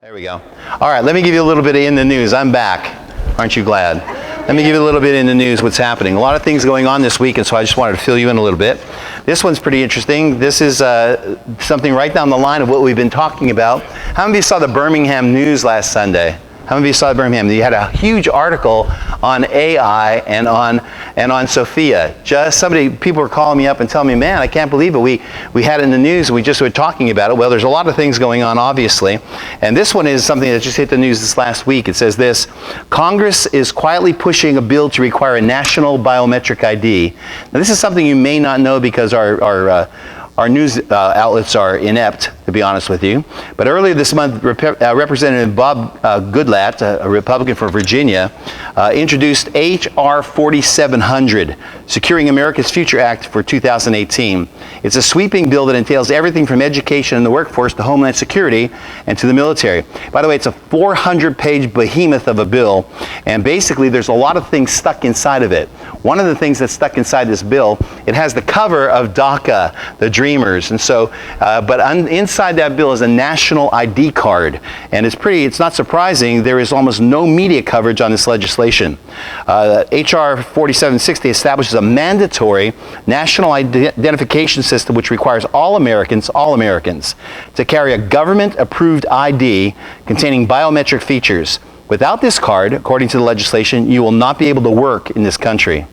There we go. All right, let me give you a little bit of in the news. I'm back. Aren't you glad? Let me give you a little bit in the news what's happening. A lot of things going on this week, and so I just wanted to fill you in a little bit. This one's pretty interesting. This is something right down the line of what we've been talking about. How many of you saw the Birmingham news last Sunday? How many of you saw Birmingham? You had a huge article on AI and on Sophia. People were calling me up and telling me, man, I can't believe it. We had it in the news. We just were talking about it. Well, there's a lot of things going on, obviously. And this one is something that just hit the news this last week. It says this: Congress is quietly pushing a bill to require a national biometric ID. Now, this is something you may not know because our news outlets are inept, to be honest with you. But earlier this month, Representative Bob Goodlatte, a Republican from Virginia, introduced H.R. 4700, Securing America's Future Act for 2018. It's a sweeping bill that entails everything from education and the workforce to Homeland Security and to the military. By the way, it's a 400-page behemoth of a bill, and basically there's a lot of things stuck inside of it. One of the things that's stuck inside this bill, it has the cover of DACA, the Dreamers, and so, inside that bill is a national ID card, and it's not surprising there is almost no media coverage on this legislation. H.R. 4760 establishes a mandatory national identification system which requires all Americans, to carry a government-approved ID containing biometric features. Without this card, according to the legislation, you will not be able to work in this country.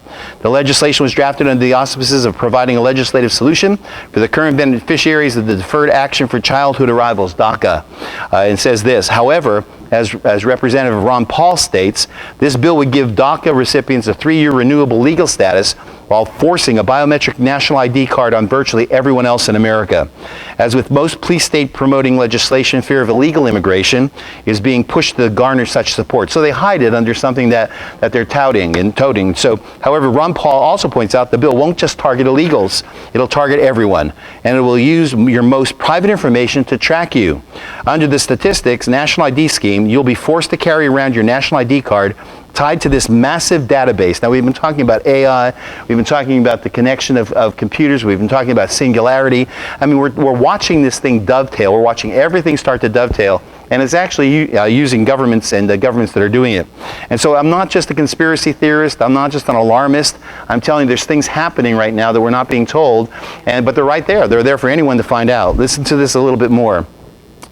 The legislation was drafted under the auspices of providing a legislative solution for the current beneficiaries of the Deferred Action for Childhood Arrivals, DACA. It says this: however, as Representative Ron Paul states, this bill would give DACA recipients a 3-year renewable legal status while forcing a biometric national ID card on virtually everyone else in America. As with most police state promoting legislation, fear of illegal immigration is being pushed to garner such support. So they hide it under something that they're touting and toting. So, however, Ron Paul also points out the bill won't just target illegals. It'll target everyone, and it will use your most private information to track you. Under the statistics national ID scheme, you'll be forced to carry around your national ID card tied to this massive database. Now, we've been talking about AI, we've been talking about the connection of computers, we've been talking about singularity. I mean, we're watching this thing dovetail, we're watching everything start to dovetail, and it's actually using governments and the governments that are doing it. And so I'm not just a conspiracy theorist, I'm not just an alarmist, I'm telling you there's things happening right now that we're not being told, but they're right there. They're there for anyone to find out. Listen to this a little bit more.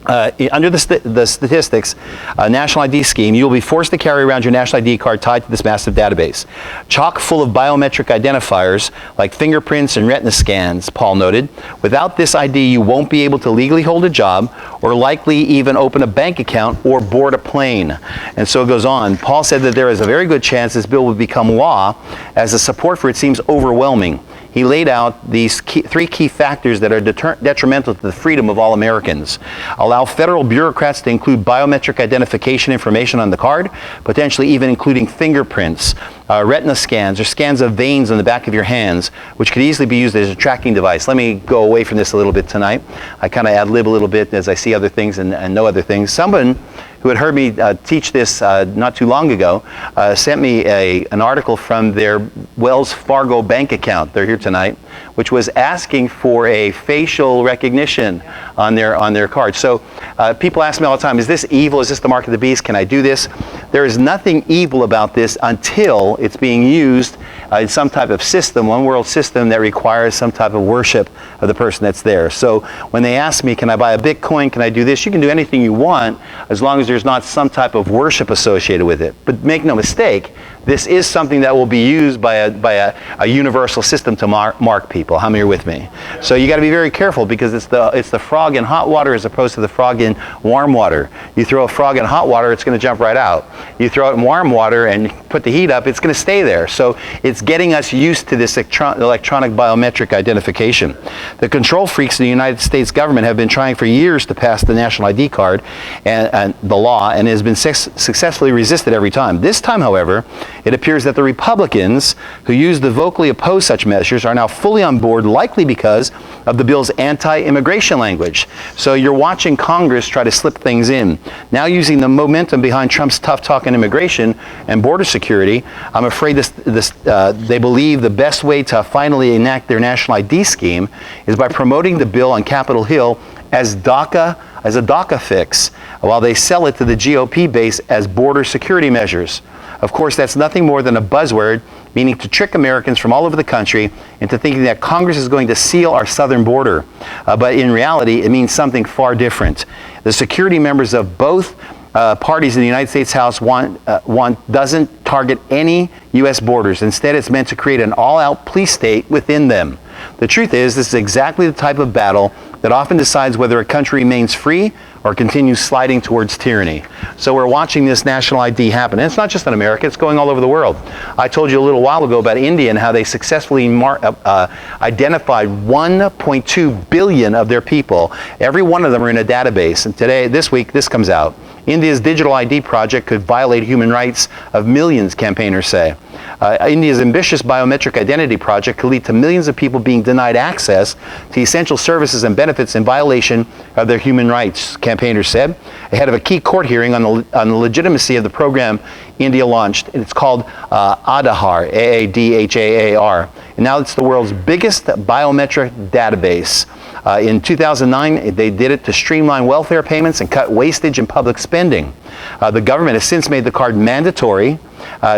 Under the statistics national ID scheme, you will be forced to carry around your national ID card tied to this massive database. Chock full of biometric identifiers like fingerprints and retina scans, Paul noted. Without this ID, you won't be able to legally hold a job or likely even open a bank account or board a plane. And so it goes on. Paul said that there is a very good chance this bill would become law as the support for it seems overwhelming. He laid out these three key factors that are detrimental to the freedom of all Americans. Allow federal bureaucrats to include biometric identification information on the card, potentially even including fingerprints, retina scans, or scans of veins on the back of your hands, which could easily be used as a tracking device. Let me go away from this a little bit tonight. I kind of ad-lib a little bit as I see other things and know other things. Someone who had heard me teach this not too long ago, sent me an article from their Wells Fargo bank account. They're here tonight, which was asking for a facial recognition on their card. So people ask me all the time, is this evil? Is this the mark of the beast? Can I do this? There is nothing evil about this until it's being used in some type of system, one world system that requires some type of worship of the person that's there. So when they ask me, can I buy a Bitcoin? Can I do this? You can do anything you want as long as there's not some type of worship associated with it. But make no mistake, this is something that will be used by a universal system to mark people. How many are with me? So you got to be very careful because it's the frog in hot water as opposed to the frog in warm water. You throw a frog in hot water, it's going to jump right out. You throw it in warm water and put the heat up, it's going to stay there. So it's getting us used to this electronic biometric identification. The control freaks in the United States government have been trying for years to pass the national ID card and the law, and it has been successfully resisted every time. This time, however, it appears that the Republicans who used to vocally oppose such measures are now fully on board, likely because of the bill's anti-immigration language. So you're watching Congress try to slip things in. Now using the momentum behind Trump's tough talk on immigration and border security, I'm afraid they believe the best way to finally enact their national ID scheme is by promoting the bill on Capitol Hill as a DACA fix, while they sell it to the GOP base as border security measures. Of course, that's nothing more than a buzzword, meaning to trick Americans from all over the country into thinking that Congress is going to seal our southern border. But in reality, it means something far different. The security members of both parties in the United States House doesn't target any U.S. borders. Instead, it's meant to create an all-out police state within them. The truth is, this is exactly the type of battle that often decides whether a country remains free or continues sliding towards tyranny. So we're watching this national ID happen. And it's not just in America, it's going all over the world. I told you a little while ago about India and how they successfully identified 1.2 billion of their people. Every one of them are in a database. And this week, this comes out. India's digital ID project could violate human rights of millions, campaigners say. India's ambitious biometric identity project could lead to millions of people being denied access to essential services and benefits in violation of their human rights, campaigners said, ahead of a key court hearing on the legitimacy of the program India launched. It's called Aadhaar, A-A-D-H-A-A-R. And now it's the world's biggest biometric database. In 2009, they did it to streamline welfare payments and cut wastage in public spending. The government has since made the card mandatory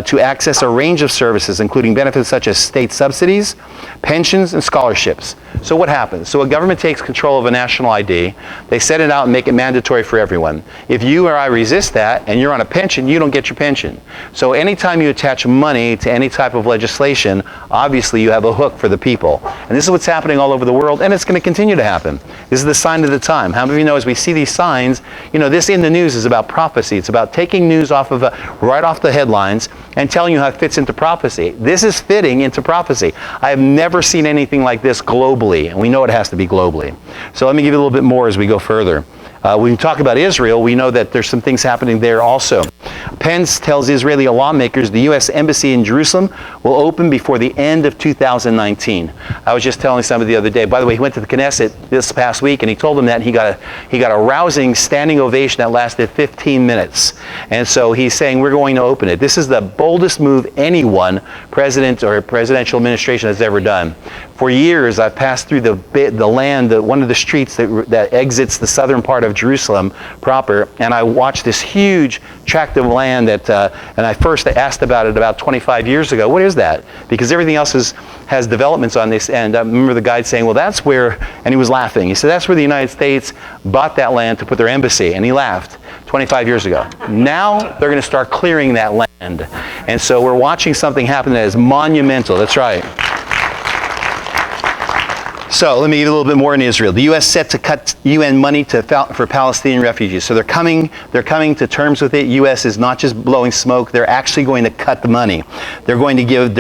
to access a range of services, including benefits such as state subsidies, pensions, and scholarships. So what happens? So a government takes control of a national ID, they set it out and make it mandatory for everyone. If you or I resist that and you're on a pension, you don't get your pension. So anytime you attach money to any type of legislation, obviously you have a hook for the people. And this is what's happening all over the world, and it's going to continue to happen. This is the sign of the time. How many of you know, as we see these signs, this in the news is about prophecy. It's about taking news right off the headlines and telling you how it fits into prophecy. This is fitting into prophecy. I have never seen anything like this globally, and we know it has to be globally. So let me give you a little bit more as we go further. When we talk about Israel, we know that there's some things happening there also. Pence tells Israeli lawmakers the U.S. Embassy in Jerusalem will open before the end of 2019. I was just telling somebody the other day, by the way, he went to the Knesset this past week and he told them that he got a rousing standing ovation that lasted 15 minutes. And so he's saying we're going to open it. This is the boldest move anyone, president or presidential administration, has ever done. For years, I've passed through the land, one of the streets that exits the southern part of Jerusalem proper, and I watched this huge tract of land and I first asked about it about 25 years ago. What is that? Because everything else has developments on this end. I remember the guide saying, well, that's where, and he was laughing. He said, that's where the United States bought that land to put their embassy, and he laughed 25 years ago. Now they're going to start clearing that land. And so we're watching something happen that is monumental. That's right. So let me give you a little bit more in Israel. The U.S. set to cut UN money for Palestinian refugees. So they're coming to terms with it. U.S. is not just blowing smoke. They're actually going to cut the money. They're going to give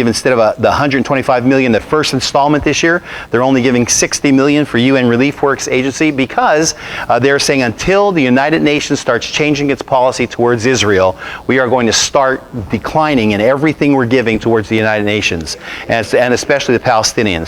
instead of the $125 million, the first installment this year, they're only giving $60 million for UN Relief Works Agency because they're saying until the United Nations starts changing its policy towards Israel, we are going to start declining in everything we're giving towards the United Nations, and especially the Palestinians.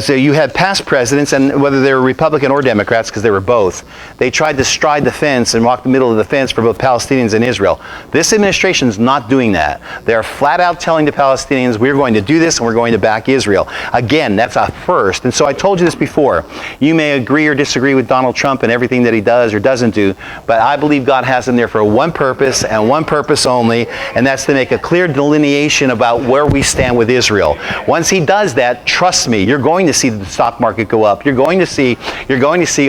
So you had past presidents, and whether they were Republican or Democrats, because they were both, they tried to stride the fence and walk the middle of the fence for both Palestinians and Israel. This administration is not doing that. They're flat out telling the Palestinians, we're going to do this and we're going to back Israel. Again, that's a first. And so I told you this before. You may agree or disagree with Donald Trump and everything that he does or doesn't do, but I believe God has him there for one purpose and one purpose only, and that's to make a clear delineation about where we stand with Israel. Once he does that, trust me, you're going to see the stock market go up. You're going to see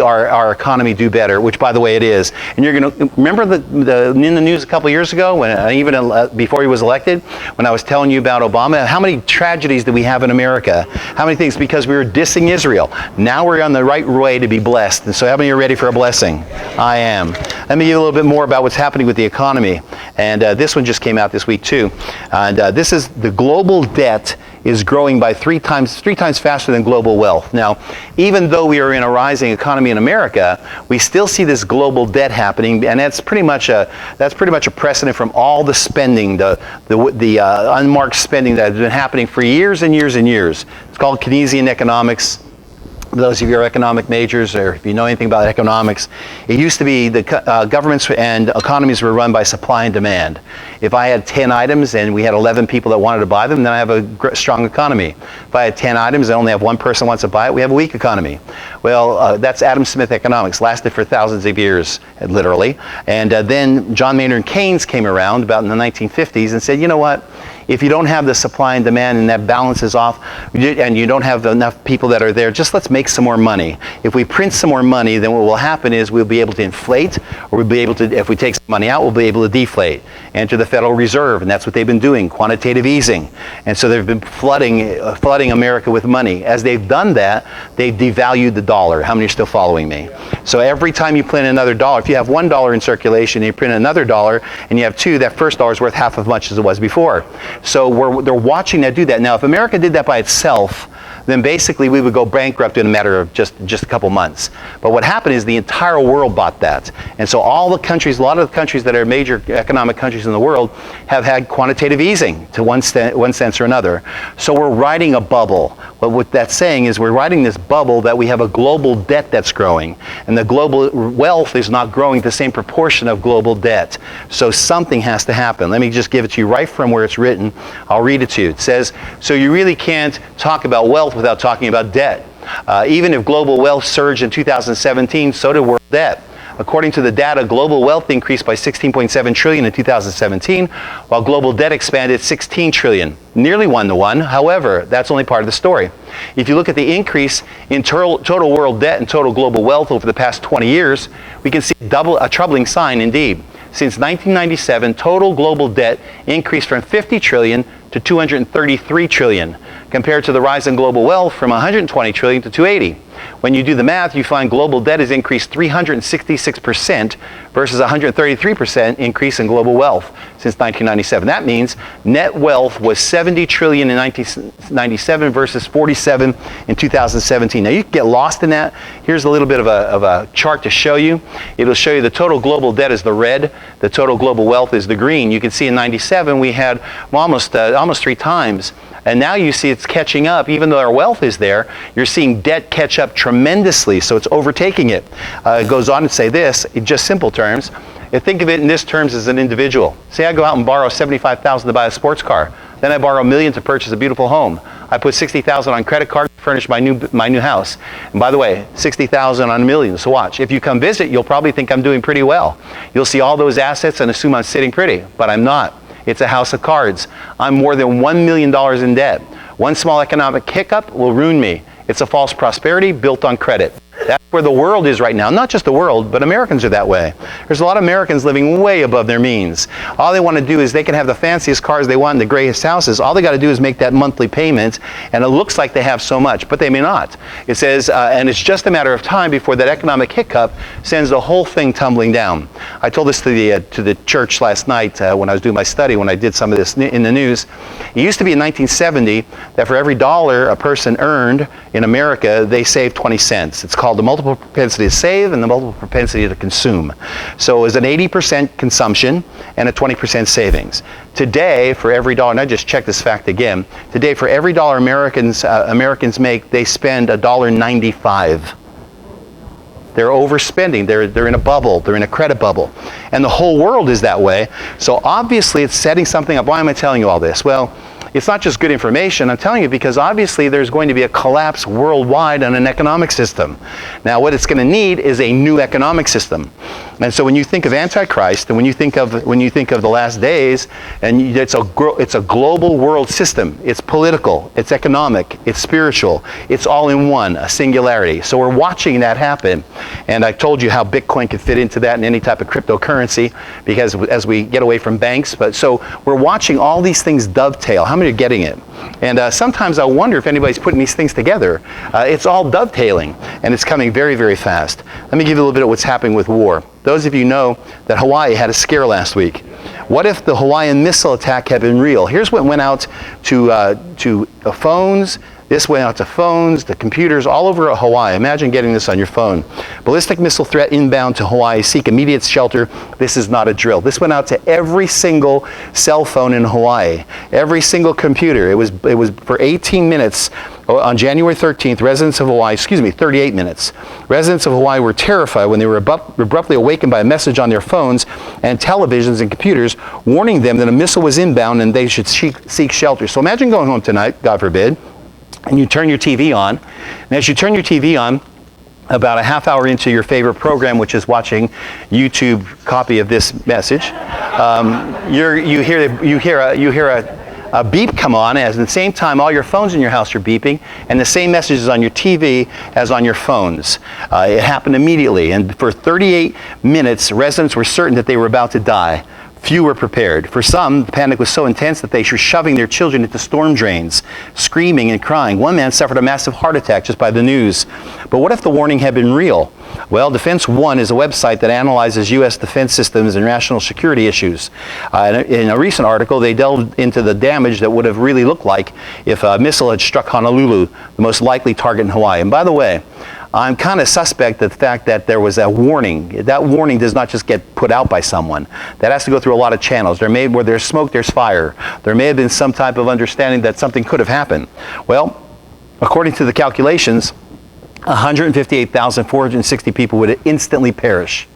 our economy do better, which by the way it is. And you're going to remember in the news a couple years ago, when even before he was elected, when I was telling you about Obama, how many tragedies did we have in America? How many things? Because we were dissing Israel. Now we're on the right way to be blessed. And so how many are ready for a blessing? I am. Let me give you a little bit more about what's happening with the economy. And this one just came out this week too. And this is the global debt is growing by three times faster than global wealth. Now, even though we are in a rising economy in America, we still see this global debt happening, and that's pretty much a precedent from all the spending, the unmarked spending that has been happening for years and years and years. It's called Keynesian economics. Those of you who are economic majors, or if you know anything about economics, it used to be the governments and economies were run by supply and demand. If I had 10 items and we had 11 people that wanted to buy them, then I have a strong economy. If I had 10 items and only have one person wants to buy it, we have a weak economy. Well, that's Adam Smith economics. Lasted for thousands of years, literally. And then John Maynard Keynes came around about in the 1950s and said, you know what? If you don't have the supply and demand and that balance is off, and you don't have enough people that are there, just let's make some more money. If we print some more money, then what will happen is we'll be able to inflate, or we'll be able to, if we take some money out, we'll be able to deflate. Enter the Federal Reserve, and that's what they've been doing, quantitative easing. And so they've been flooding America with money. As they've done that, they've devalued the dollar. How many are still following me? So every time you print another dollar, if you have $1 in circulation and you print another dollar, and you have two, that first dollar is worth half as much as it was before. So they're watching that do that. Now, if America did that by itself, then basically we would go bankrupt in a matter of just a couple months. But what happened is the entire world bought that. And so all the countries, a lot of the countries that are major economic countries in the world have had quantitative easing to one sense or another. So we're riding a bubble. But what that's saying is we're riding this bubble that we have a global debt that's growing. And the global wealth is not growing the same proportion of global debt. So something has to happen. Let me just give it to you right from where it's written. I'll read it to you. It says, so you really can't talk about wealth without talking about debt. Even if global wealth surged in 2017, so did world debt. According to the data, global wealth increased by 16.7 trillion in 2017, while global debt expanded 16 trillion, nearly 1-to-1. However, that's only part of the story. If you look at the increase in total world debt and total global wealth over the past 20 years, we can see a troubling sign indeed. Since 1997, total global debt increased from 50 trillion to 233 trillion, compared to the rise in global wealth from 120 trillion to 280. When you do the math, you find global debt has increased 366% versus 133% increase in global wealth since 1997. That means net wealth was 70 trillion in 1997 versus 47 in 2017. Now you get lost in that. Here's a little bit of a chart to show you. It'll show you the total global debt is the red, the total global wealth is the green. You can see in 97 we had almost 3 times. And now you see it's catching up. Even though our wealth is there, you're seeing debt catch up tremendously, so it's overtaking it. It goes on to say this, in just simple terms. Think of it in this terms as an individual. Say I go out and borrow $75,000 to buy a sports car. Then I borrow $1 million to purchase a beautiful home. I put $60,000 on credit card to furnish my new house. And by the way, $60,000 on $1 million. So watch. If you come visit, you'll probably think I'm doing pretty well. You'll see all those assets and assume I'm sitting pretty, but I'm not. It's a house of cards. I'm more than $1 million in debt. One small economic hiccup will ruin me. It's a false prosperity built on credit. That's where the world is right now. Not just the world, but Americans are that way. There's a lot of Americans living way above their means. All they want to do is they can have the fanciest cars they want and the greatest houses. All they got to do is make that monthly payment, and it looks like they have so much, but they may not. It says, and it's just a matter of time before that economic hiccup sends the whole thing tumbling down. I told this to the church last night when I was doing my study, when I did some of this in the news. It used to be in 1970 that for every dollar a person earned in America, they saved 20 cents. It's called the multiple propensity to save and the multiple propensity to consume. So it was an 80% consumption and a 20% savings. Today, for every dollar, and I just checked this fact again, today for every dollar Americans make, they spend $1.95. They're overspending. They're in a bubble. They're in a credit bubble. And the whole world is that way. So obviously it's setting something up. Why am I telling you all this? Well, it's not just good information. I'm telling you because obviously there's going to be a collapse worldwide on an economic system. Now what it's going to need is a new economic system. And so when you think of Antichrist and when you think of the last days, and it's a global world system. It's political, it's economic, it's spiritual, it's all in one, a singularity. So we're watching that happen. And I told you how Bitcoin could fit into that and any type of cryptocurrency because as we get away from banks. But so we're watching all these things dovetail. How many are getting it? And sometimes I wonder if anybody's putting these things together. It's all dovetailing, and it's coming very, very fast. Let me give you a little bit of what's happening with war. Those of you know that Hawaii had a scare last week. What if the Hawaiian missile attack had been real? Here's what went out to phones. This went out to phones, to computers, all over Hawaii. Imagine getting this on your phone. Ballistic missile threat inbound to Hawaii. Seek immediate shelter. This is not a drill. This went out to every single cell phone in Hawaii. Every single computer. It was for 18 minutes. On January 13th, residents of Hawaii, 38 minutes. Residents of Hawaii were terrified when they were abruptly awakened by a message on their phones and televisions and computers warning them that a missile was inbound and they should seek shelter. So imagine going home tonight, God forbid, and you turn your TV on. And as you turn your TV on, about a half hour into your favorite program, which is watching YouTube copy of this message, you hear a beep come on, as at the same time all your phones in your house are beeping, and the same message is on your TV as on your phones. It happened immediately, and for 38 minutes, residents were certain that they were about to die. Few were prepared. For some, the panic was so intense that they were shoving their children into storm drains, screaming and crying. One man suffered a massive heart attack just by the news. But what if the warning had been real? Well, Defense One is a website that analyzes U.S. defense systems and national security issues. In a recent article, they delved into the damage that would have really looked like if a missile had struck Honolulu, the most likely target in Hawaii. And by the way, I'm kind of suspect of the fact that there was a warning. That warning does not just get put out by someone. That has to go through a lot of channels. Where there's smoke, there's fire. There may have been some type of understanding that something could have happened. Well, according to the calculations, 158,460 people would instantly perish.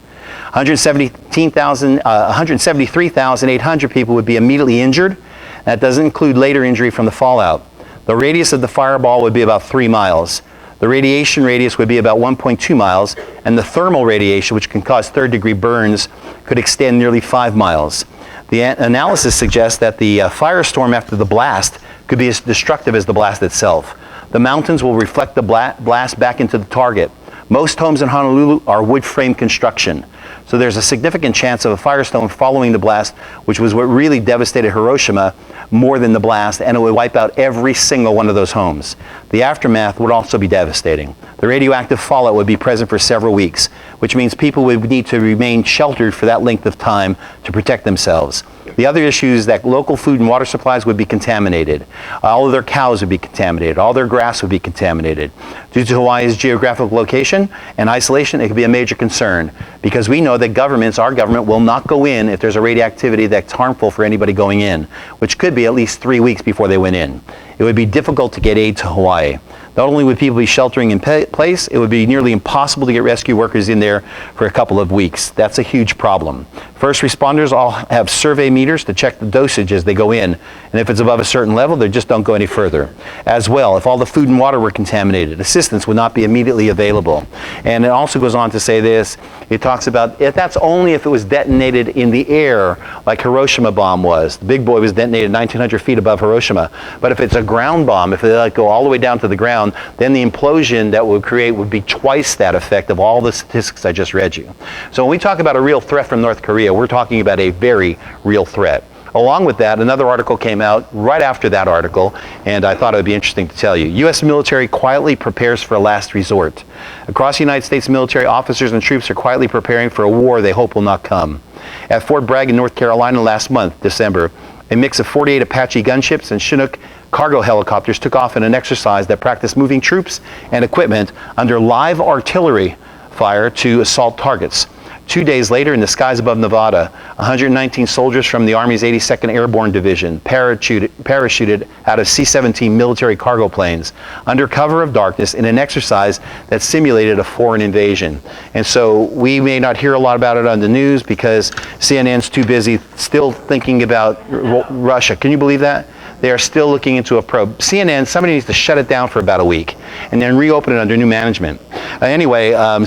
173,800 people would be immediately injured. That doesn't include later injury from the fallout. The radius of the fireball would be about 3 miles. The radiation radius would be about 1.2 miles, and the thermal radiation, which can cause third-degree burns, could extend nearly 5 miles. The analysis suggests that the firestorm after the blast could be as destructive as the blast itself. The mountains will reflect the blast back into the target. Most homes in Honolulu are wood frame construction. So there's a significant chance of a firestorm following the blast, which was what really devastated Hiroshima more than the blast, and it would wipe out every single one of those homes. The aftermath would also be devastating. The radioactive fallout would be present for several weeks, which means people would need to remain sheltered for that length of time to protect themselves. The other issue is that local food and water supplies would be contaminated. All of their cows would be contaminated. All their grass would be contaminated. Due to Hawaii's geographic location and isolation, it could be a major concern, because we know that our government will not go in if there's a radioactivity that's harmful for anybody going in, which could be at least 3 weeks before they went in. It would be difficult to get aid to Hawaii. Not only would people be sheltering in place, it would be nearly impossible to get rescue workers in there for a couple of weeks. That's a huge problem. First responders all have survey meters to check the dosage as they go in, and if it's above a certain level, they just don't go any further. As well, if all the food and water were contaminated, assistance would not be immediately available. And it also goes on to say this, it talks about that's only if it was detonated in the air, like Hiroshima bomb was. The big boy was detonated 1,900 feet above Hiroshima. But if it's a ground bomb, if they go all the way down to the ground, then the implosion that would create would be twice that effect of all the statistics I just read you. So when we talk about a real threat from North Korea, we're talking about a very real threat. Along with that, another article came out right after that article, and I thought it would be interesting to tell you. U.S. military quietly prepares for a last resort. Across the United States military, officers and troops are quietly preparing for a war they hope will not come. At Fort Bragg in North Carolina last month, December, a mix of 48 Apache gunships and Chinook cargo helicopters took off in an exercise that practiced moving troops and equipment under live artillery fire to assault targets. 2 days later, in the skies above Nevada, 119 soldiers from the Army's 82nd Airborne Division parachuted out of C-17 military cargo planes under cover of darkness in an exercise that simulated a foreign invasion. And so we may not hear a lot about it on the news because CNN's too busy still thinking about Russia. Can you believe that? They are still looking into a probe. CNN, somebody needs to shut it down for about a week and then reopen it under new management.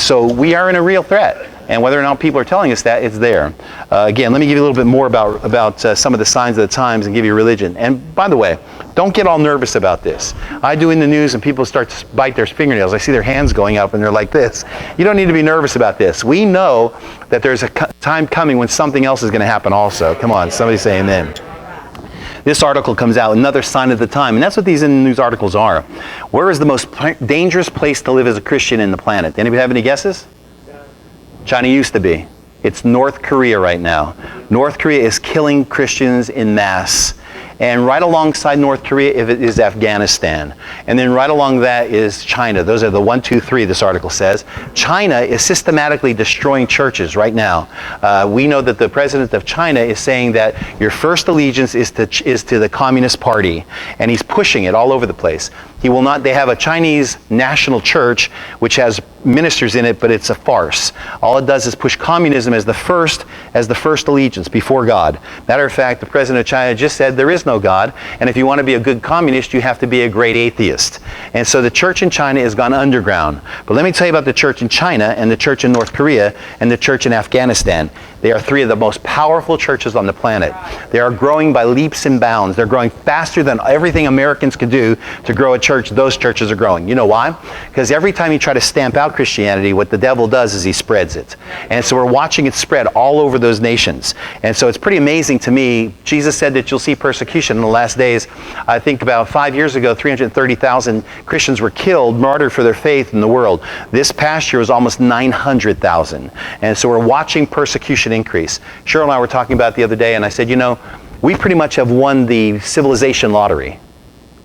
So we are in a real threat. And whether or not people are telling us that, it's there. Again, let me give you a little bit more about some of the signs of the times and give you religion. And by the way, don't get all nervous about this. I do in the news and people start to bite their fingernails. I see their hands going up and they're like this. You don't need to be nervous about this. We know that there's a time coming when something else is going to happen also. Come on, somebody say amen. This article comes out, another sign of the time, and that's what these news articles are. Where is the most dangerous place to live as a Christian in the planet? Anybody have any guesses? China used to be. It's North Korea right now. North Korea is killing Christians in mass. And right alongside North Korea is Afghanistan. And then right along that is China. Those are the 1, 2, 3, this article says. China is systematically destroying churches right now. We know that the president of China is saying that your first allegiance is to the Communist Party. And he's pushing it all over the place. They have a Chinese national church which has ministers in it, but it's a farce. All it does is push communism as the first allegiance before God. Matter of fact, the president of China just said there is no God, and if you want to be a good communist, you have to be a great atheist. And so the church in China has gone underground. But let me tell you about the church in China and the church in North Korea and the church in Afghanistan. They are 3 of the most powerful churches on the planet. They are growing by leaps and bounds. They're growing faster than everything Americans could do to grow a church. Those churches are growing. You know why? Because every time you try to stamp out Christianity, what the devil does is he spreads it. And so we're watching it spread all over those nations. And so it's pretty amazing to me. Jesus said that you'll see persecution in the last days. I think about 5 years ago, 330,000 Christians were killed, martyred for their faith in the world. This past year was almost 900,000. And so we're watching persecution increase. Cheryl and I were talking about it the other day, and I said, you know, we pretty much have won the civilization lottery.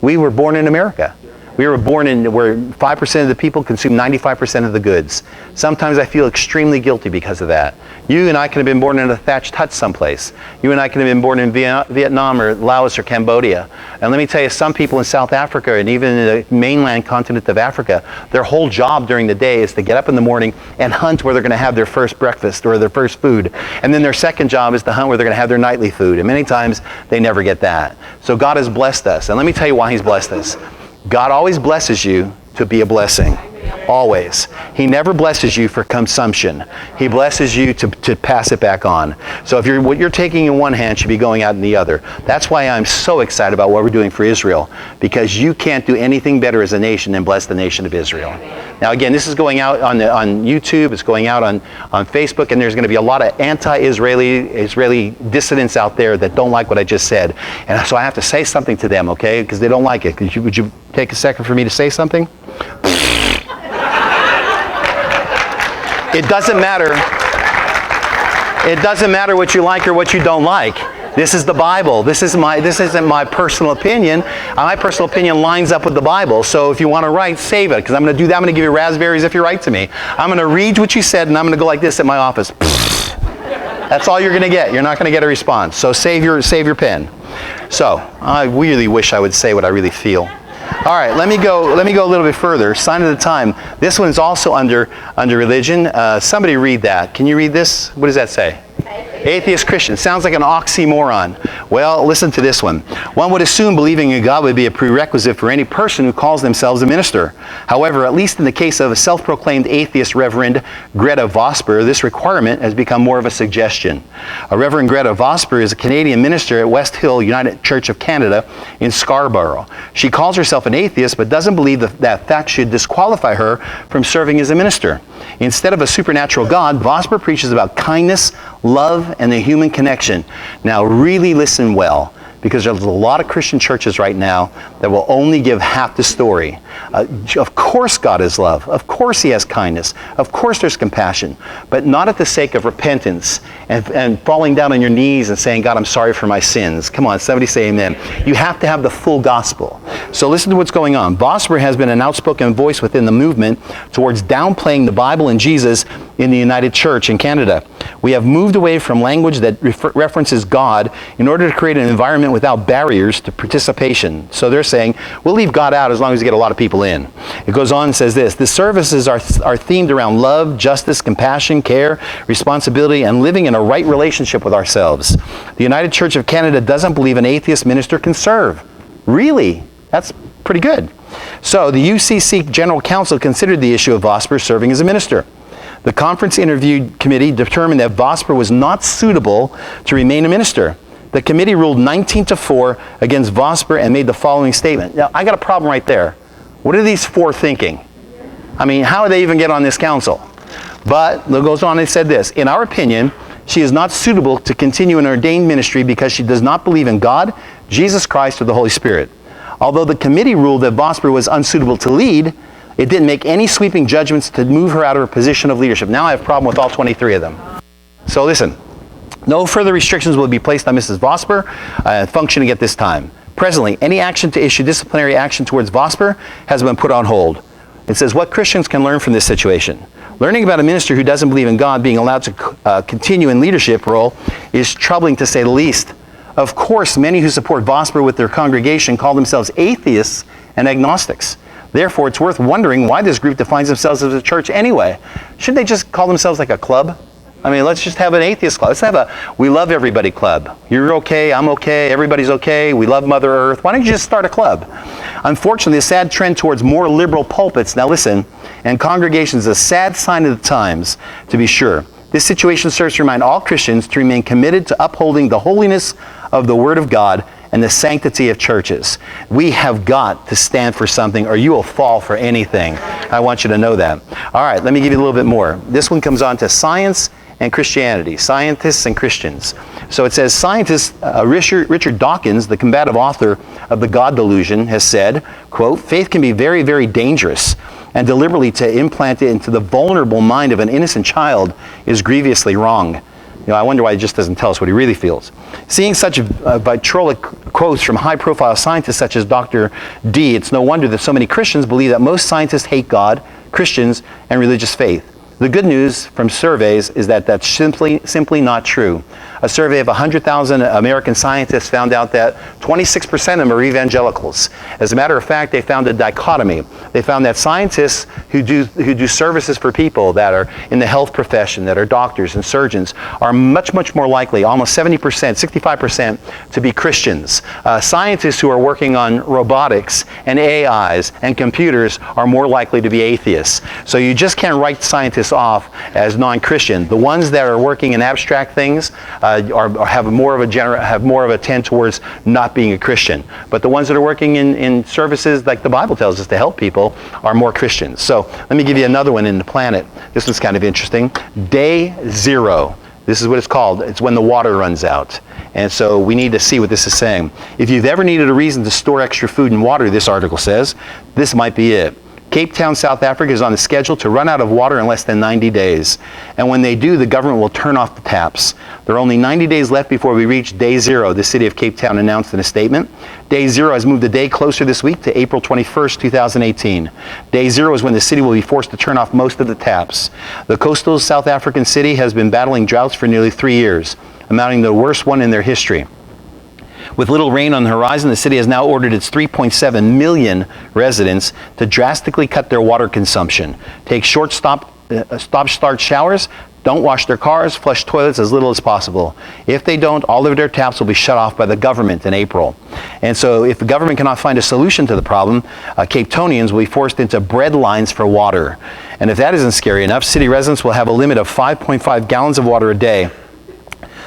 We were born in America. We were born in where 5% of the people consume 95% of the goods. Sometimes I feel extremely guilty because of that. You and I could have been born in a thatched hut someplace. You and I could have been born in Vietnam or Laos or Cambodia. And let me tell you, some people in South Africa and even in the mainland continent of Africa, their whole job during the day is to get up in the morning and hunt where they're going to have their first breakfast or their first food. And then their second job is to hunt where they're going to have their nightly food. And many times they never get that. So God has blessed us. And let me tell you why He's blessed us. God always blesses you to be a blessing. Always. He never blesses you for consumption. He blesses you to pass it back on. So if what you're taking in one hand should be going out in the other. That's why I'm so excited about what we're doing for Israel, because you can't do anything better as a nation than bless the nation of Israel. Now again, this is going out on YouTube, it's going out on Facebook, and there's going to be a lot of Israeli dissidents out there that don't like what I just said. And so I have to say something to them, okay? Because they don't like it. Would you take a second for me to say something? It doesn't matter. It doesn't matter what you like or what you don't like. This is the Bible. This isn't my personal opinion. My personal opinion lines up with the Bible. So if you want to write, save it, because I'm going to do that. I'm going to give you raspberries if you write to me. I'm going to read what you said, and I'm going to go like this at my office. That's all you're going to get. You're not going to get a response. So save your pen. So I really wish I would say what I really feel. All right, let me go a little bit further. Sign of the time. This one's also under religion. Somebody read that. Can you read this? What does that say? Atheist Christian. Sounds like an oxymoron. Well, listen to this one. One would assume believing in God would be a prerequisite for any person who calls themselves a minister. However, at least in the case of a self-proclaimed atheist Reverend Greta Vosper, this requirement has become more of a suggestion. Reverend Greta Vosper is a Canadian minister at West Hill United Church of Canada in Scarborough. She calls herself an atheist, but doesn't believe that fact should disqualify her from serving as a minister. Instead of a supernatural God, Vosper preaches about kindness, love, and the human connection. Now really listen well, because there's a lot of Christian churches right now that will only give half the story. Of course God is love. Of course He has kindness. Of course there's compassion. But not at the sake of repentance and falling down on your knees and saying, God, I'm sorry for my sins. Come on, somebody say amen. You have to have the full gospel. So listen to what's going on. Vosper has been an outspoken voice within the movement towards downplaying the Bible and Jesus in the United Church in Canada. We have moved away from language that references God in order to create an environment without barriers to participation. So they're saying, we'll leave God out as long as we get a lot of people in. It goes on and says this: the services are themed around love, justice, compassion, care, responsibility, and living in a right relationship with ourselves. The United Church of Canada doesn't believe an atheist minister can serve. Really? That's pretty good. So the UCC General Council considered the issue of Vosper serving as a minister. The conference interviewed committee determined that Vosper was not suitable to remain a minister. The committee ruled 19-4 against Vosper and made the following statement. Now, I got a problem right there. What are these four thinking? I mean, how did they even get on this council? But it goes on and said this: in our opinion, she is not suitable to continue an ordained ministry because she does not believe in God, Jesus Christ, or the Holy Spirit. Although the committee ruled that Vosper was unsuitable to lead, it didn't make any sweeping judgments to move her out of her position of leadership. Now I have a problem with all 23 of them. So listen, No further restrictions will be placed on Mrs. Vosper functioning at this time. Presently, any action to issue disciplinary action towards Vosper has been put on hold. It says, what Christians can learn from this situation? Learning about a minister who doesn't believe in God being allowed to continue in leadership role is troubling to say the least. Of course, many who support Vosper with their congregation call themselves atheists and agnostics. Therefore, it's worth wondering why this group defines themselves as a church anyway. Shouldn't they just call themselves like a club? I mean, let's just have an atheist club. Let's have a we love everybody club. You're okay, I'm okay, everybody's okay, we love Mother Earth. Why don't you just start a club? Unfortunately, a sad trend towards more liberal pulpits, now listen, and congregations is a sad sign of the times, to be sure. This situation serves to remind all Christians to remain committed to upholding the holiness of the Word of God and the sanctity of churches. We have got to stand for something or you will fall for anything. I want you to know that. All right, let me give you a little bit more. This one comes on to science and Christianity, scientists and Christians. So it says, scientist Richard Dawkins, the combative author of The God Delusion, has said, quote, faith can be very, very dangerous, and deliberately to implant it into the vulnerable mind of an innocent child is grievously wrong. You know, I wonder why he just doesn't tell us what he really feels. Seeing such vitriolic quotes from high-profile scientists such as Dr. D, it's no wonder that so many Christians believe that most scientists hate God, Christians, and religious faith. The good news from surveys is that that's simply not true. A survey of 100,000 American scientists found out that 26% of them are evangelicals. As a matter of fact, they found a dichotomy. They found that scientists who do services for people that are in the health profession, that are doctors and surgeons, are much more likely, almost 70%, 65%, to be Christians. Scientists who are working on robotics and AIs and computers are more likely to be atheists. So you just can't write scientists off as non-Christian. The ones that are working in abstract things have more of a tend towards not being a Christian. But the ones that are working in services like the Bible tells us to help people are more Christians. So let me give you another one in the planet. This one's kind of interesting. Day zero. This is what it's called. It's when the water runs out. And so we need to see what this is saying. If you've ever needed a reason to store extra food and water, this article says, this might be it. Cape Town, South Africa is on the schedule to run out of water in less than 90 days. And when they do, the government will turn off the taps. There are only 90 days left before we reach day zero, the city of Cape Town announced in a statement. Day zero has moved a day closer this week to April 21st, 2018. Day zero is when the city will be forced to turn off most of the taps. The coastal South African city has been battling droughts for nearly 3 years, amounting to the worst one in their history. With little rain on the horizon, the city has now ordered its 3.7 million residents to drastically cut their water consumption, take short stop-start showers, don't wash their cars, flush toilets as little as possible. If they don't, all of their taps will be shut off by the government in April. And so if the government cannot find a solution to the problem, Cape Townians will be forced into bread lines for water. And if that isn't scary enough, city residents will have a limit of 5.5 gallons of water a day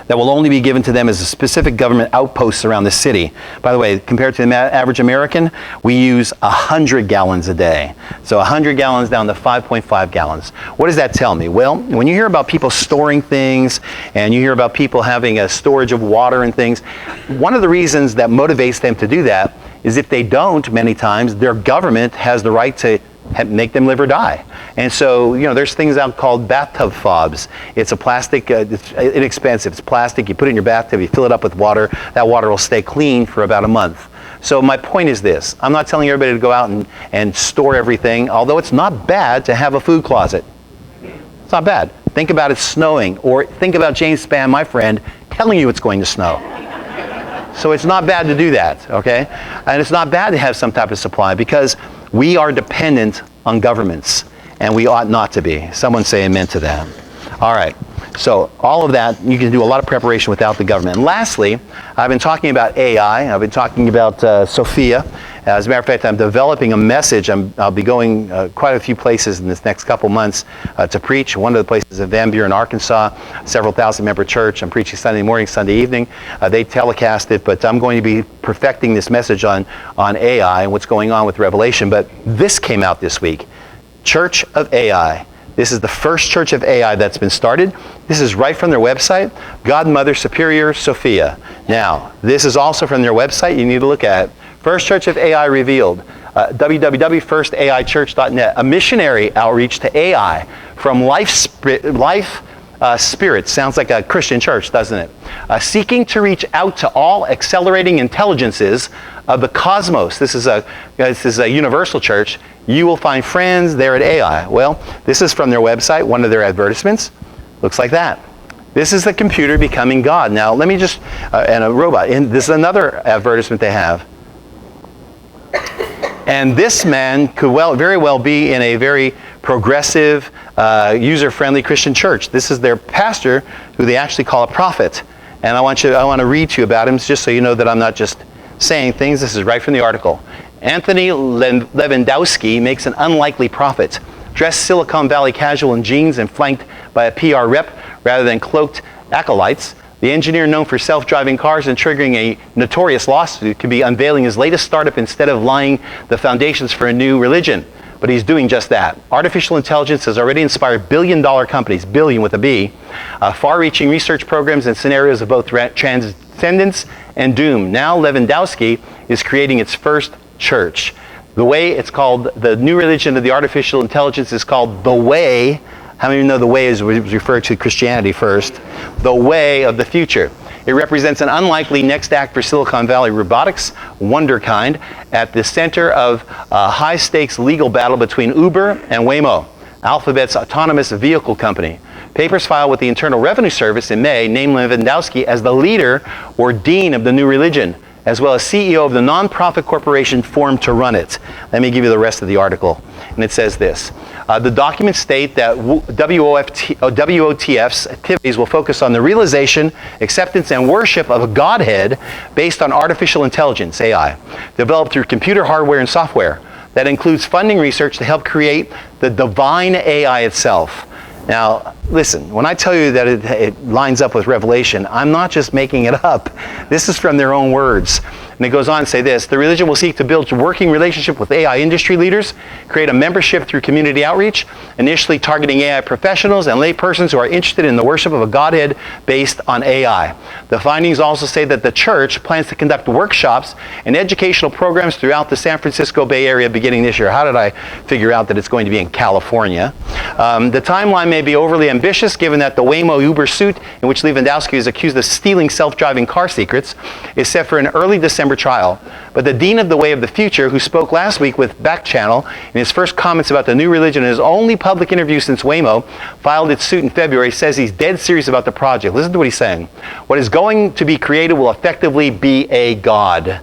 that will only be given to them as a specific government outposts around the city. By the way, compared to the average American, we use 100 gallons a day. So 100 gallons down to 5.5 gallons. What does that tell me? Well, when you hear about people storing things and you hear about people having a storage of water and things, one of the reasons that motivates them to do that is if they don't, many times, their government has the right to make them live or die. And so, you know, there's things out called bathtub fobs. It's a plastic, it's inexpensive. It's plastic. You put it in your bathtub, you fill it up with water. That water will stay clean for about a month. So my point is this. I'm not telling everybody to go out and store everything, although it's not bad to have a food closet. It's not bad. Think about it snowing, or think about James Spann, my friend, telling you it's going to snow. So it's not bad to do that, okay? And it's not bad to have some type of supply because we are dependent on governments, and we ought not to be. Someone say amen to that. All right. So all of that, you can do a lot of preparation without the government. And lastly, I've been talking about AI. I've been talking about Sophia. As a matter of fact, I'm developing a message. I'll be going quite a few places in this next couple months to preach. One of the places is Van Buren, Arkansas, several thousand member church. I'm preaching Sunday morning, Sunday evening. They telecast it, but I'm going to be perfecting this message on AI and what's going on with Revelation. But this came out this week, Church of AI. This is the first Church of AI that's been started. This is right from their website, God Mother Superior Sophia. Now, this is also from their website. You need to look at it. First Church of AI Revealed, www.firstaichurch.net, a missionary outreach to AI from life spirit. Sounds like a Christian church, doesn't it? Seeking to reach out to all accelerating intelligences of the cosmos. This is a universal church. You will find friends there at AI. Well, this is from their website, one of their advertisements. Looks like that. This is the computer becoming God. Now, let me just, and a robot. And this is another advertisement they have. And this man could very well be in a very progressive, user-friendly Christian church. This is their pastor, who they actually call a prophet. And I want to read to you about him, just so you know that I'm not just saying things. This is right from the article. Anthony Lewandowski makes an unlikely prophet. Dressed Silicon Valley casual in jeans and flanked by a PR rep rather than cloaked acolytes, the engineer known for self-driving cars and triggering a notorious lawsuit could be unveiling his latest startup instead of laying the foundations for a new religion. But he's doing just that. Artificial intelligence has already inspired billion-dollar companies, billion with a B, far-reaching research programs and scenarios of both transcendence and doom. Now Lewandowski is creating its first church. The way it's called, the new religion of the artificial intelligence is called The Way. How many of you know the way is referred to Christianity first? The way of the future. It represents an unlikely next act for Silicon Valley robotics, wonderkind, at the center of a high-stakes legal battle between Uber and Waymo, Alphabet's autonomous vehicle company. Papers filed with the Internal Revenue Service in May named Lewandowski as the leader or dean of the new religion, as well as CEO of the nonprofit corporation formed to run it. Let me give you the rest of the article. And it says this. The documents state that WOTF's activities will focus on the realization, acceptance, and worship of a Godhead based on artificial intelligence, AI, developed through computer hardware and software. That includes funding research to help create the divine AI itself. Now, listen, when I tell you that it lines up with Revelation, I'm not just making it up. This is from their own words. And it goes on to say this: the religion will seek to build a working relationship with AI industry leaders, create a membership through community outreach, initially targeting AI professionals and lay persons who are interested in the worship of a Godhead based on AI. The findings also say that the church plans to conduct workshops and educational programs throughout the San Francisco Bay Area beginning this year. How did I figure out that it's going to be in California? The timeline may be overly ambitious given that the Waymo Uber suit, in which Lewandowski is accused of stealing self-driving car secrets, is set for an early December trial. But the dean of the Way of the Future, who spoke last week with Back Channel in his first comments about the new religion in his only public interview since Waymo filed its suit in February, says he's dead serious about the project. Listen to what he's saying. What is going to be created will effectively be a God.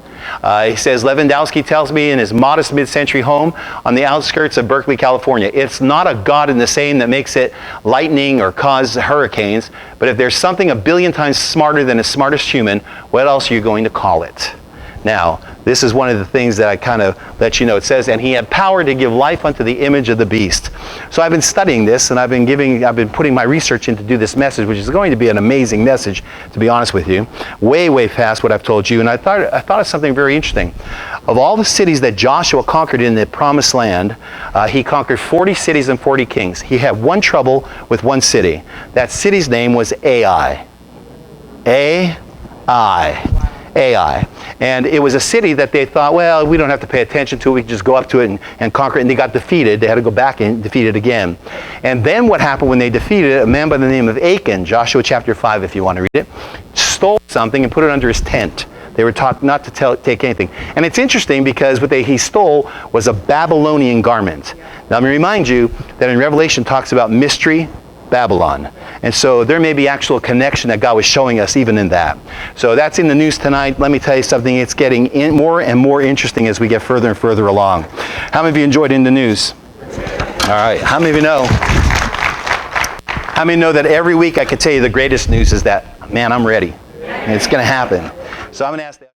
He says, Lewandowski tells me in his modest mid-century home on the outskirts of Berkeley, California, it's not a God in the same that makes it lightning or cause hurricanes, but if there's something a billion times smarter than the smartest human, what else are you going to call it? Now, this is one of the things that I kind of let you know. It says, and he had power to give life unto the image of the beast. So I've been studying this, and I've been putting my research in to do this message, which is going to be an amazing message, to be honest with you. Way, way past what I've told you. And I thought of something very interesting. Of all the cities that Joshua conquered in the Promised Land, he conquered 40 cities and 40 kings. He had one trouble with one city. That city's name was Ai. Ai. And it was a city that they thought, well, we don't have to pay attention to it. We can just go up to it and conquer it. And they got defeated. They had to go back and defeat it again. And then what happened when they defeated it, a man by the name of Achan, Joshua chapter 5 if you want to read it, stole something and put it under his tent. They were taught not to take anything. And it's interesting because what he stole was a Babylonian garment. Now let me remind you that in Revelation it talks about mystery Babylon. And so there may be actual connection that God was showing us even in that. So that's in the news tonight. Let me tell you something. It's getting more and more interesting as we get further and further along. How many of you enjoyed in the news? All right. How many of you know? How many know that every week I can tell you the greatest news is that, man, I'm ready. And it's going to happen. So I'm going to ask that.